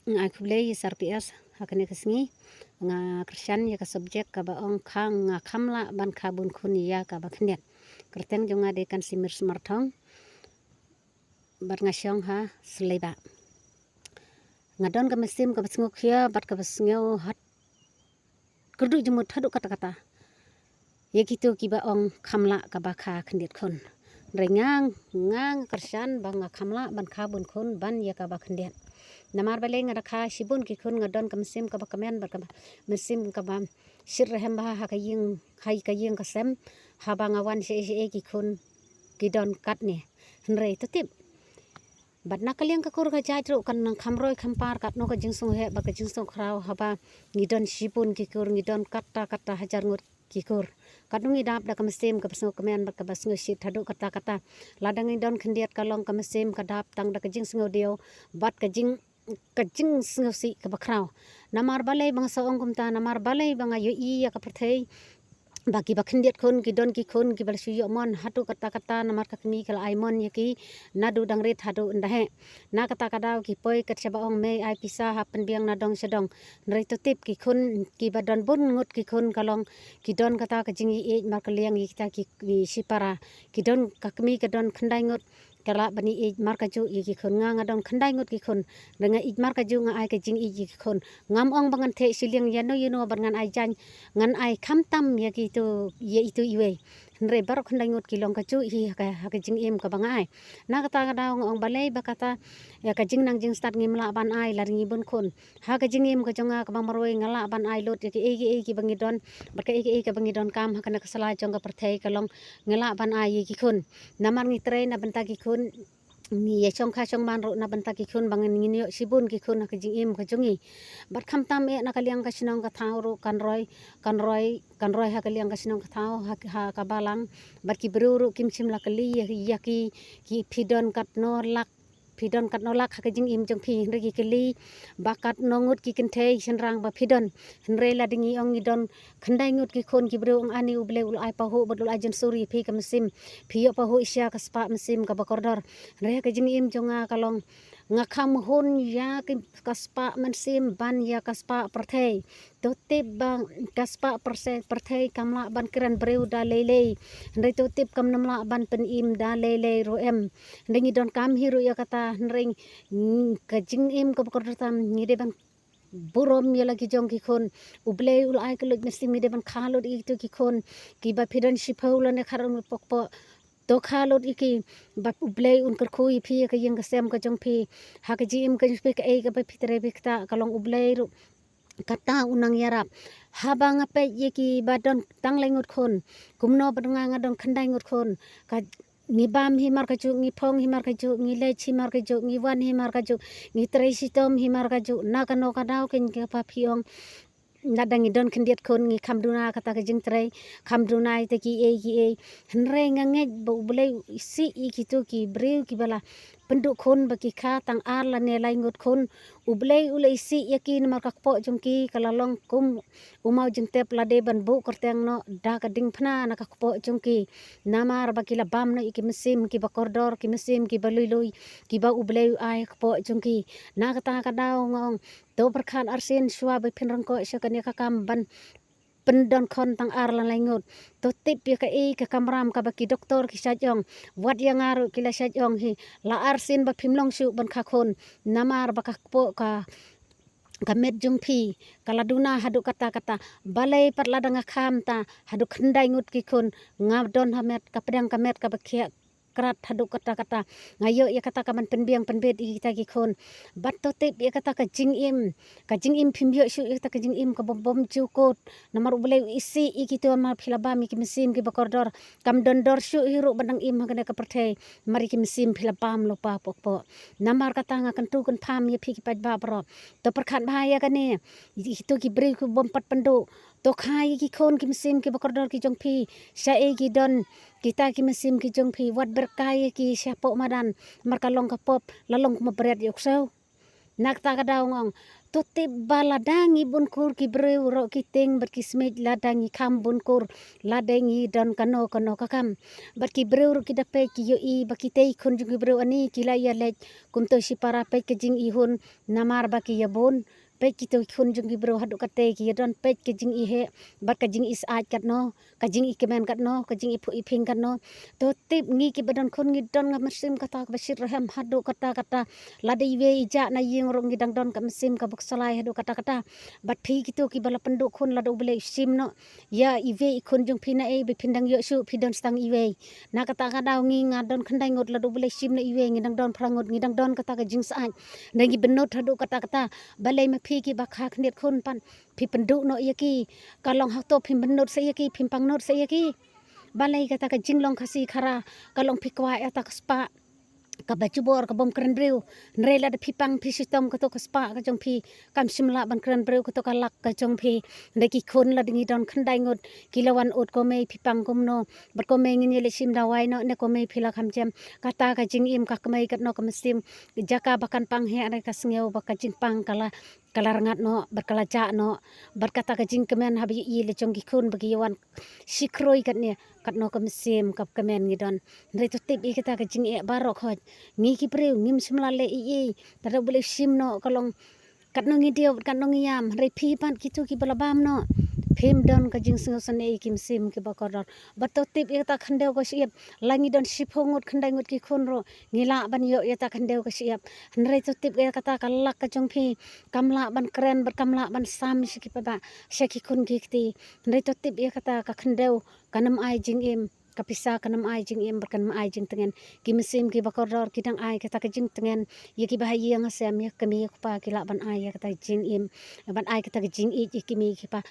Aku beli SRPS hakane kesini nga Kristen ya ka subjek ka baong kang nga kamla ban kabun kuni ya ka baknet kerteng jonga de kan simir smartong bat nga syong ha seleba ngadon ka mesim ka basngok ya bat ka basngyo hat kudu jemut hadu kata-kata ya gitu ki baong kamla ka baka kendiat kon rengang ngang Kristen bang nga kamla ban kabun kun ban ya ka baknet namar balay nga rakha sibun ki kun ngadon kam sim ka bakamen ba mesim ka ba sir rehem ba ha kaying hay kaying kasem haba ngawan se ki kun gidon kat ne henre tutip bat nakaliang ka kur ka jajro kan nang khamroi khampar kat no ka jingsung he ba ka jingsung khrau haba ngidon sibun ki kur ngidon kata hajar ngut ki kur kadung idap da kam sim ka pasno kamen ba ka basngo sit hadu kata ladang ngidon khendiat kalong kam sim ka dap tang da ka jingsung dio bat ka kajing singosi ka bakraw namar balay bang sa ongkum ta namar balay bang ayo iya ka perthei bagi bakhendiat kun gidon ki kun ki bal suyo mon hatu kata namar kakmi kal aimon yaki nadu dangrit hadu ndahe na kata kadaw ki poi kat sabaong me ai pisa hapen biang nadong sedong nrai tutip ki kun ki badan bun ngut ki kun kalong gidon kata kajing i mar kaliang kita ki sipara gidon kakmi kadon khandai ngut kala bani i mar kaju i ki kun nga ngadon khandai ngut ki kun dengan i mar kaju nga ai kajing i ki kun ngam ong bangan the siliang yano yuno bangan ai jan ngan ai kamtam ya gitu ya itu iwe nre bar khandai ngut kilong kaju hi ha kajing im ka bangai na kata kada ong balai bakata ya kajing nang jing start ngimla ban ai laringi bun kun ha kajing im ka jonga ka maroi ngala ban ai lot ki ki bangidon barka ki bangidon kam ha kana kasala jonga perthei kalong ngala ban ai ki kun namar ngitre na benta ki kun ni ya chong kha chong man ro na banta ki kun bangan ngini sibun ki kun ka jing im ka jongi bat kham tam e na kaliang ka sinong ka thau ro kan roi ha kaliang ka sinong ka thau ha ka balang bat ki bru ro kim sim la kali ya ki phidon kat no lak ha ka jing im jong phi hre ki kali bakat nongut ki kentei senrang ba phidon hre la dingi ong idon khandai ngut ki khon ki bru ong ani uble ul ai pa ho badul ajen suri phi ka mesim phi pa ho isya ka spa mesim ka bakordor hre ka jing im jonga kalong ngakam hon ya ki kaspa mesim ban ya kaspa perthei totip bang kaspa perthei kamla ban kiran breu da lele hre totip kam namla ban pen im da lele ro em ndengi don kam hiru ya kata nring ka jing im ka bakordor tam ngide ban burom ya lagi jong ki khon uble ul ai keluk mesim ngide ban khalot i tu ki khon ki ba phidon siphaulo ne kharon pokpo to khalot iki bap ublei un kar khui phi ka yang ka sem ka jong phi ha ka jim ka phi ka ei ka pa phitre bikta kalong ublei ru kata unang yarap habang ape yeki badon tang lengut khon kumno badunga ngadon khandai ngut khon ka ngibam himar kaju ngipong himar kaju ngilech himar kaju ngiwan himar kaju ngitrei sitom himar kaju na kano kadau ken ka pa phiong nadang idon kendiat kon ngi kamduna kata ka jing trei kamduna ite ki e henre ngange bo boleh isi i gitu ki breu ki bala penduk kon baki kha tang ar la ne lai ngot kon ublei ule isi yakin mar kakpo jongki kalalong kum umau jing tep la de ban bu korteng no da ka ding phna na kakpo jongki namar baki la bam no iki mesim ki bakordor ki mesim ki balui ki ba ublei ai kakpo jongki na kata kadau ngong to perkhan arsin swa be phin rangko syakane kakam ban pendon kon tang ar lan langut to tip ya ka e ka kamram ka baki doktor ki sajong wat yang aru kila sajong hi la arsin ba phimlong su ban kha khon namar ba po ka kamet jung phi kaladuna hadu kata balai pat ladang kham ta hadu khandai ngut ki khon ngabdon hamet ka pedang kamet ka bakhia krat hadu kata ngayo ya kata kaman penbiang penbet kita ki khon bat to tip ya kata ka jing im phimbyo su ya kata ka jing im ka bom cukot namar boleh isi iki to ma philaba mi ki mesim ki bakordor kam dondor su hiru bandang im hagane ka perthei mari ki mesim philabam lopa pokpo namar kata nga kan tu kan pham ya phi ki paj ba bro to perkhat bahaya kane itu ki bri ku bom pat pendu to khai ki khon ki mesim ki bakordor ki jong phi sa e ki don kita ki mesim ki jong phi wat berkai ki siapo madan mar kalong ka pop lalong kuma berat yok sau nak ta kadau ngong tote baladangi bunkur ki breu ro ki teng ber ki smej ladangi kam bunkur ladangi dan kano kano kakam ber ki breu ro ki dape ki yo I baki tei kun jung ki breu ani ki la ya lej kum to si para pe ke jing I hun namar baki ya bon pe ki to kun jung ki breu hadu kate ki don pe ke jing I he bar ka jing is aj kat no ka jing I kemen kat no ka jing I pu I ping kat no to tip ngi ki badan kun ngi don nga mesim kata ka basir rahem hadu kata kata ladai we ija na yeng ro ngi dang don ka mesim ka buk salai hadu kata kata bat phi ki to ki bala penduk kun ladu bele sim no ya I we I kun jung phina e be phindang yo su phidon stang I we na kata kadau ngi nga don khandai ngot ladu bele sim na I we ngi dang don phrangot ngi dang don kata ka jing sa aj ngi benot hadu kata kata balai me phi ki bakha khnet kun pan phi penduk no yaki kalong hak to phi benot se yaki phi pangnot se yaki balai kata ka jinglong khasi khara kalong phi kwa ya ta spa ka baju bor ka bom keren breu nrela de pipang pi sistem ka to ka spa ka jong phi kam simla ban keren breu ka to ka lak ka jong phi ndeki khon la dingi don khandai ngot kilawan ot ko me pipang kum no bar ko me ngi le sim dawai no ne ko me phila kham jem kata ka jing im ka kmai kat no ka mesim jaka bakan pang he are ka sngeu baka jing pang kala kalar ngat no berkalaja no berkata ka jing kemen habi I le jong ki khun bagi yawan sikroi kat ne kat no ka mesim kap kemen ngi don ndre to tip I kata ka jing e barok hoj ngi ki preu ngim simla le I tada boleh sim no kalong kat no ngi dio kat no ngi yam re phi pan kitu ki balabam no phim don ka jing singo sane kim sim ki bakodor bato tip eta khandeu ko siap langi don siphongot khandai ngot ki khon ro ngila ban yo eta khandeu ko siap nre to tip e kata kalak ka jong phi kamla ban kren ber kamla ban sam siki pa seki khun ki ti nre to tip e kata ka khandeu kanam ai jing im kapisa kanam ai jing im berkanam ai jing tengen ki mesim ki bakodor ki dang ai kata ka jing tengen ye ki bahaya ngasem ya kami pa ki la ban ai kata jing im ban ai kata jing I ki mi ki pa